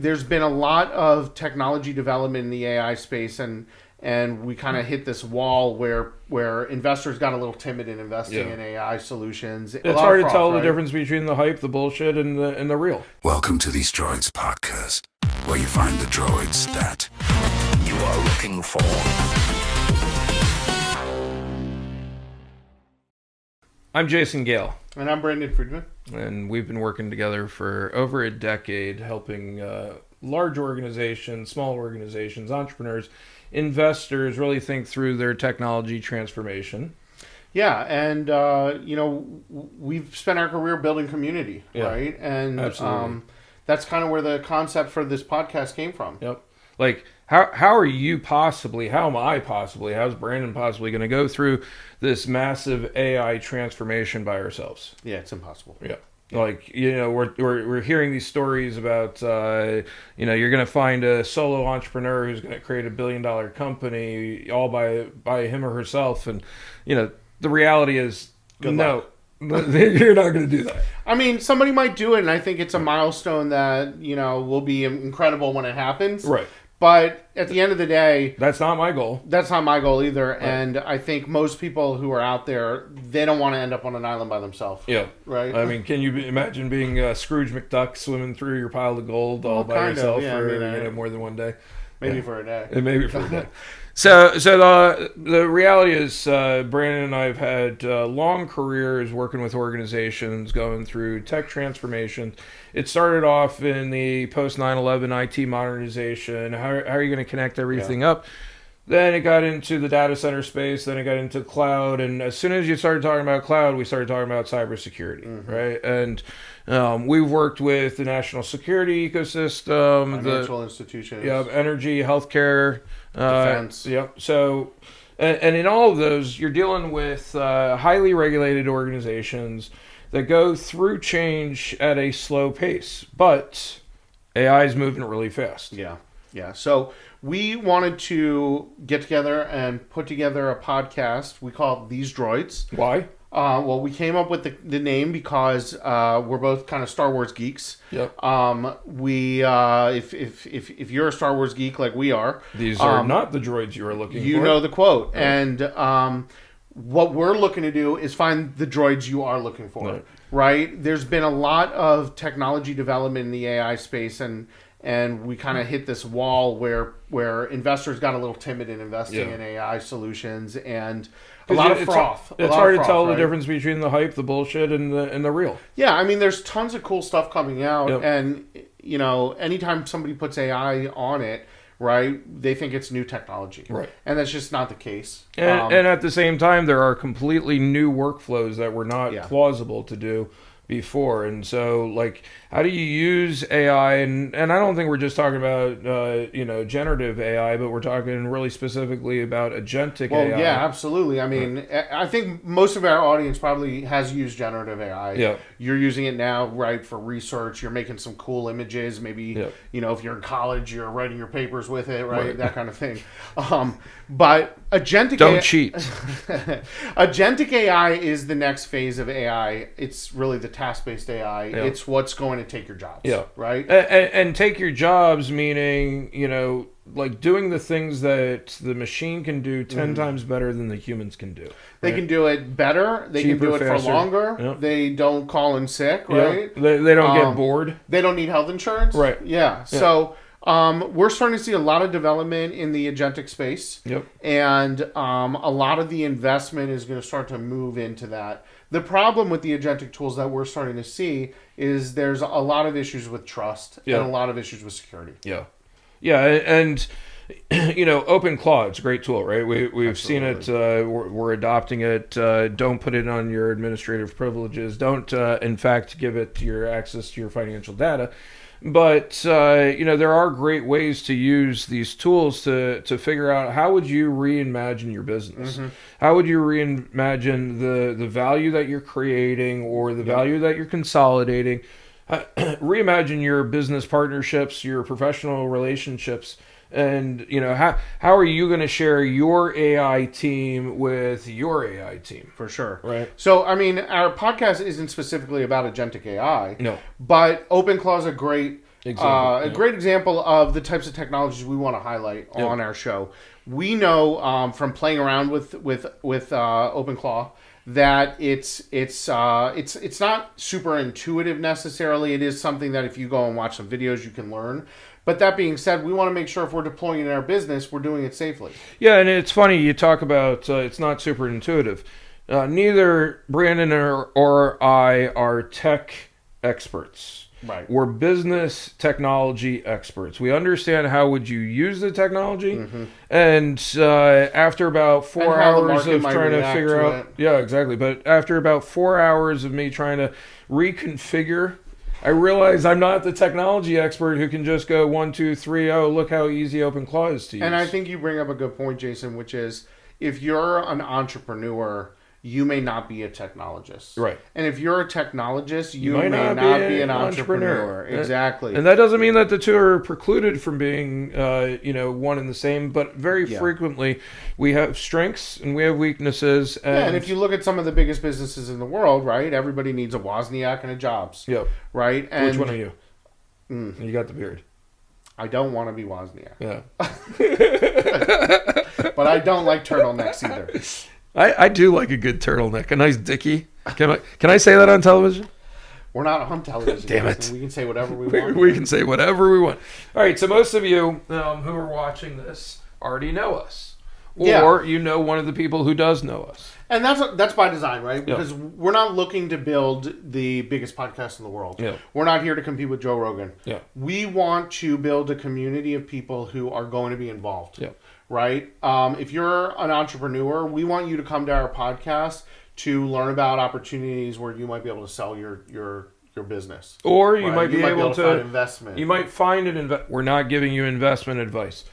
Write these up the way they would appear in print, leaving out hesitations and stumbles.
There's been a lot of technology development in the AI space, and we kind of hit this wall where investors got a little timid in investing in AI solutions. It's hard to tell the difference between the hype, the bullshit, and the real. Welcome to These Droids Podcast, where you find the droids that you are looking for. I'm Jason Gayl. And I'm Brandon Friedman. And we've been working together for over a decade, helping large organizations, small organizations, entrepreneurs, investors really think through their technology transformation. Yeah, and we've spent our career building community, right? And that's kind of where the concept for this podcast came from. Yep. Like, how am I possibly, how's Brandon possibly going to go through this massive AI transformation by ourselves? Yeah, it's impossible. Yeah. Like, we're hearing these stories about, you're going to find a solo entrepreneur who's going to create $1 billion company all by him or herself. And, the reality is, no, you're not going to do that. I mean, somebody might do it, and I think it's a milestone that, will be incredible when it happens. Right. But at the end of the day... That's not my goal. That's not my goal either. Right. And I think most people who are out there, they don't want to end up on an island by themselves. Yeah. Right? I mean, can you imagine being Scrooge McDuck swimming through your pile of gold all by yourself for more than one day? Maybe for a day. Maybe for a day. So the reality is, Brandon and I have had long careers working with organizations, going through tech transformation. It started off in the post 9/11 IT modernization. How are you going to connect everything up? Then it got into the data center space. Then it got into cloud. And as soon as you started talking about cloud, we started talking about cybersecurity, right? And we've worked with the national security ecosystem, financial institutions, energy, healthcare, defense. So, and in all of those, you're dealing with highly regulated organizations that go through change at a slow pace, but AI is moving really fast. Yeah. So we wanted to get together and put together a podcast. We call it These Droids. Why? Well, we came up with the name because we're both kind of Star Wars geeks. Yep. If you're a Star Wars geek like we are, these are not the droids you are looking for. You know the quote, and what we're looking to do is find the droids you are looking for. Right? There's been a lot of technology development in the AI space, and we kind of hit this wall where investors got a little timid in investing in AI solutions, and a lot of froth. It's hard to tell the difference between the hype, the bullshit, and the real. Yeah, I mean, there's tons of cool stuff coming out, and anytime somebody puts AI on it, right, they think it's new technology, right, and that's just not the case. And at the same time, there are completely new workflows that were not plausible to do before. And so, like, how do you use AI? And I don't think we're just talking about generative AI, but we're talking really specifically about agentic AI. Well, yeah, absolutely. I mean, I think most of our audience probably has used generative AI. Yeah. You're using it now, right, for research. You're making some cool images. Maybe, if you're in college, you're writing your papers with it, right? That kind of thing. But agentic Don't cheat. Agentic AI is the next phase of AI. It's really the task-based AI. Yeah. It's what's going to take your jobs. Yeah. Right? And take your jobs, meaning, like doing the things that the machine can do 10 times better than the humans can do. They can do it better. They Cheaper, can do it faster. For longer. Yep. They don't call in sick, right? They don't get bored. They don't need health insurance. Right. Yeah. So we're starting to see a lot of development in the agentic space. Yep. And a lot of the investment is going to start to move into that. The problem with the agentic tools that we're starting to see is there's a lot of issues with trust and a lot of issues with security. Yeah. Yeah, and Open Claw, it's a great tool, right? We've seen it. We're adopting it. Don't put it on your administrative privileges. Don't, in fact, give it your access to your financial data. But, there are great ways to use these tools to figure out how would you reimagine your business? Mm-hmm. How would you reimagine the value that you're creating or the value that you're consolidating? Reimagine your business partnerships, your professional relationships, and how are you going to share your AI team with your AI team? For sure. Right. So, I mean, our podcast isn't specifically about agentic AI. No. But OpenClaw is a great Exactly. A great example of the types of technologies we want to highlight on our show. We know from playing around with OpenClaw that it's not super intuitive necessarily. It is something that if you go and watch some videos, you can learn. But that being said, we want to make sure if we're deploying it in our business, we're doing it safely. Yeah, and it's funny you talk about it's not super intuitive. Neither Brandon or I are tech experts. Right. We're business technology experts. We understand how would you use the technology, and after about 4 hours of trying to figure out, yeah, exactly. But after about 4 hours of me trying to reconfigure, I realize I'm not the technology expert who can just go 1, 2, 3. Oh, look how easy OpenClaw is to use. And I think you bring up a good point, Jason, which is if you're an entrepreneur, you may not be a technologist. Right. And if you're a technologist, you may not be an entrepreneur. Exactly. And that doesn't mean that the two are precluded from being, one and the same, but very frequently we have strengths and we have weaknesses. And if you look at some of the biggest businesses in the world, right, everybody needs a Wozniak and a Jobs. Yep. Right? And which one are you? You got the beard. I don't want to be Wozniak. Yeah. But I don't like turtlenecks either. I do like a good turtleneck, a nice dickie. Can I say that on television? We're not on television. Damn it. We can say whatever we want. We can say whatever we want. All right, so most of you who are watching this already know us. Or you know one of the people who does know us. And that's by design, right? Because we're not looking to build the biggest podcast in the world. Yeah. We're not here to compete with Joe Rogan. Yeah. We want to build a community of people who are going to be involved. Yeah. Right? If you're an entrepreneur, we want you to come to our podcast to learn about opportunities where you might be able to sell your business. Or you might be able to find investment. You might find we're not giving you investment advice.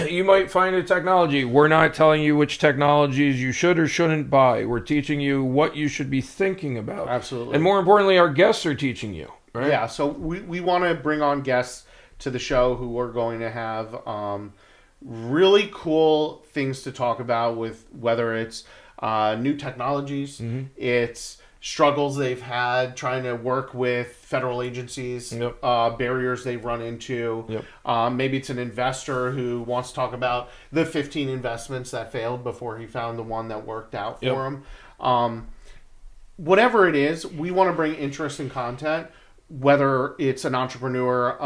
You might find a technology. We're not telling you which technologies you should or shouldn't buy. We're teaching you what you should be thinking about. Absolutely. And more importantly, our guests are teaching you. Right? Yeah, so we want to bring on guests to the show who are going to have really cool things to talk about, with whether it's new technologies, it's struggles they've had trying to work with federal agencies, barriers they've run into. Maybe it's an investor who wants to talk about the 15 investments that failed before he found the one that worked out for him. Whatever it is, we want to bring interesting content, whether it's an entrepreneur,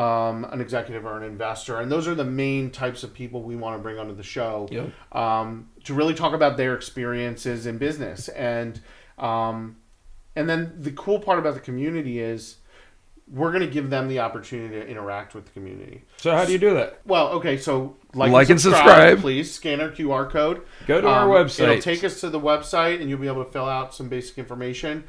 an executive, or an investor. And those are the main types of people we want to bring onto the show to really talk about their experiences in business. And then the cool part about the community is we're going to give them the opportunity to interact with the community. So how do you do that? Well, okay, so like and subscribe. Please scan our QR code. Go to our website. It'll take us to the website, and you'll be able to fill out some basic information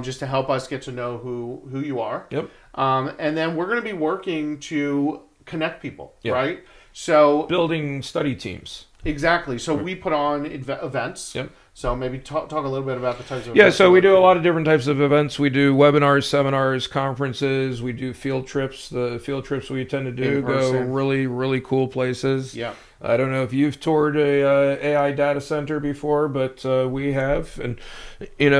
just to help us get to know who you are. And then we're going to be working to connect people, right? So building study teams. Exactly. So we put on events. So maybe talk a little bit about the types of events. Yeah, so we do a lot of different types of events. We do webinars, seminars, conferences. We do field trips. The field trips we tend to do go really, really cool places. Yeah. I don't know if you've toured a AI data center before, but we have. And,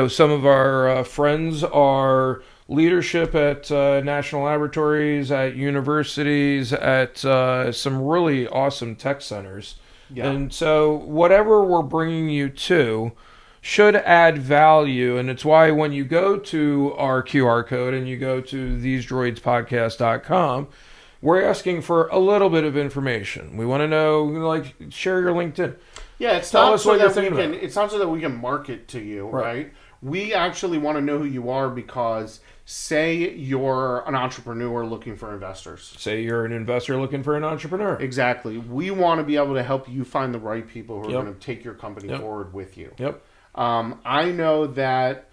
some of our friends are leadership at national laboratories, at universities, at some really awesome tech centers. Yeah. And so whatever we're bringing you to should add value. And it's why when you go to our QR code and you go to thesedroidspodcast.com, we're asking for a little bit of information. We want to know, share your LinkedIn. Yeah, it's not so that we can market to you, right? We actually want to know who you are because, say you're an entrepreneur looking for investors. Say you're an investor looking for an entrepreneur. Exactly. We want to be able to help you find the right people who are going to take your company forward with you. I know that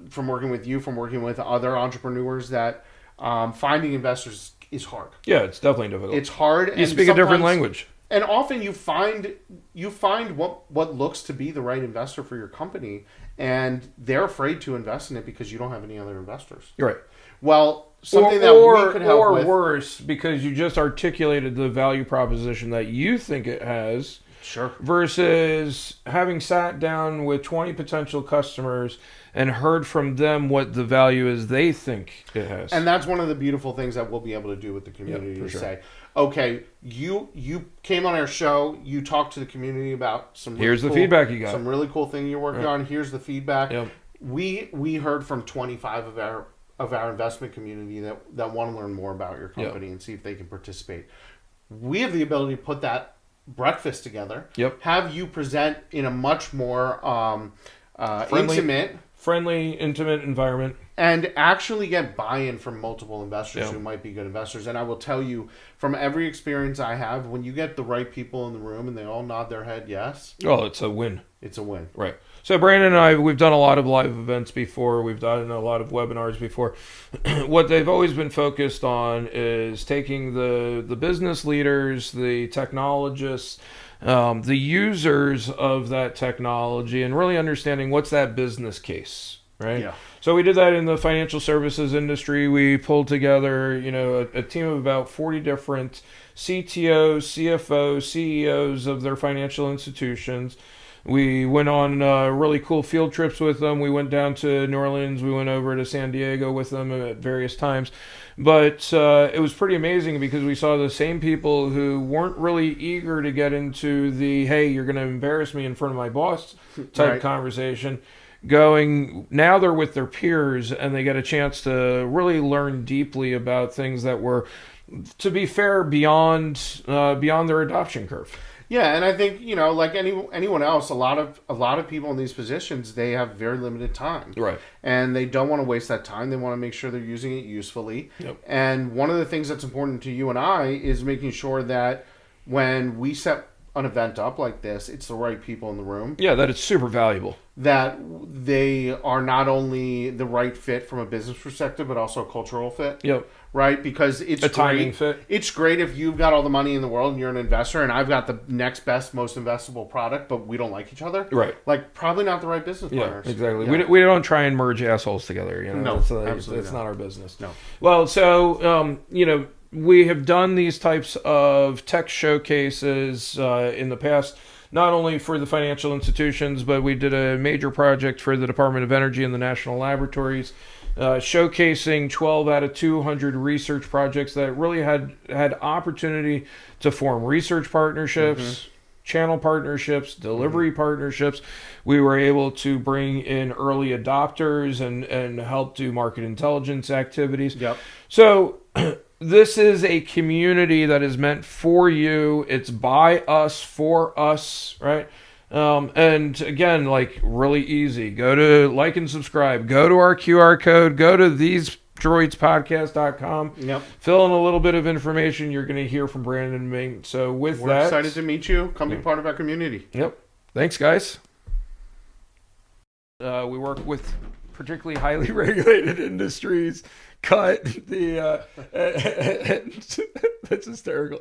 from working with you, from working with other entrepreneurs, that finding investors is hard. Yeah, it's definitely difficult. It's hard. You speak a different language. And often you find what looks to be the right investor for your company, and they're afraid to invest in it because you don't have any other investors. You're right. Well, something that we could help with. Or worse, because you just articulated the value proposition that you think it has. Sure. Versus having sat down with 20 potential customers and heard from them what the value is they think it has. And that's one of the beautiful things that we'll be able to do with the community to say, okay, you came on our show, you talked to the community about some really here's the feedback you got. Some really cool thing you're working on. Here's the feedback. Yep. We heard from 25 of our investment community that want to learn more about your company and see if they can participate. We have the ability to put that breakfast together. Yep. Have you present in a much more friendly, intimate environment, and actually get buy-in from multiple investors who might be good investors. And I will tell you, from every experience I have, when you get the right people in the room and they all nod their head yes, it's a win. It's a win. Right. So Brandon and I, we've done a lot of live events before. We've done a lot of webinars before. What they've always been focused on is taking the business leaders, the technologists, the users of that technology, and really understanding what's that business case, right? Yeah. So we did that in the financial services industry. We pulled together, a team of about 40 different CTOs, CFOs, CEOs of their financial institutions. We went on really cool field trips with them. We went down to New Orleans. We went over to San Diego with them at various times. But it was pretty amazing because we saw the same people who weren't really eager to get into the, hey, you're going to embarrass me in front of my boss type conversation. Now they're with their peers and they get a chance to really learn deeply about things that were, to be fair, beyond their adoption curve. Yeah, and I think, like anyone else, a lot of people in these positions, they have very limited time. Right. And they don't want to waste that time. They want to make sure they're using it usefully. Yep. And one of the things that's important to you and I is making sure that when we set an event up like this, it's the right people in the room. Yeah, that it's super valuable. That they are not only the right fit from a business perspective, but also a cultural fit. Yep. Right? Because it's a timing fit. It's great if you've got all the money in the world and you're an investor and I've got the next best, most investable product, but we don't like each other. Right. Like, probably not the right business partners. Yeah, exactly. Yeah. We don't try and merge assholes together. No, absolutely that's not our business. No. Well, so, we have done these types of tech showcases in the past, not only for the financial institutions, but we did a major project for the Department of Energy and the National Laboratories, showcasing 12 out of 200 research projects that really had opportunity to form research partnerships, channel partnerships, delivery partnerships. We were able to bring in early adopters and help do market intelligence activities. Yep. So this is a community that is meant for you. It's by us, for us, right? And again, like, really easy. Go to like and subscribe. Go to our QR code. Go to TheseDroidsPodcast.com. Yep. Fill in a little bit of information. You're going to hear from Brandon and Ming. So we're excited to meet you. Come be part of our community. Yep. Thanks, guys. We work with particularly highly regulated industries. Cut the... that's hysterical.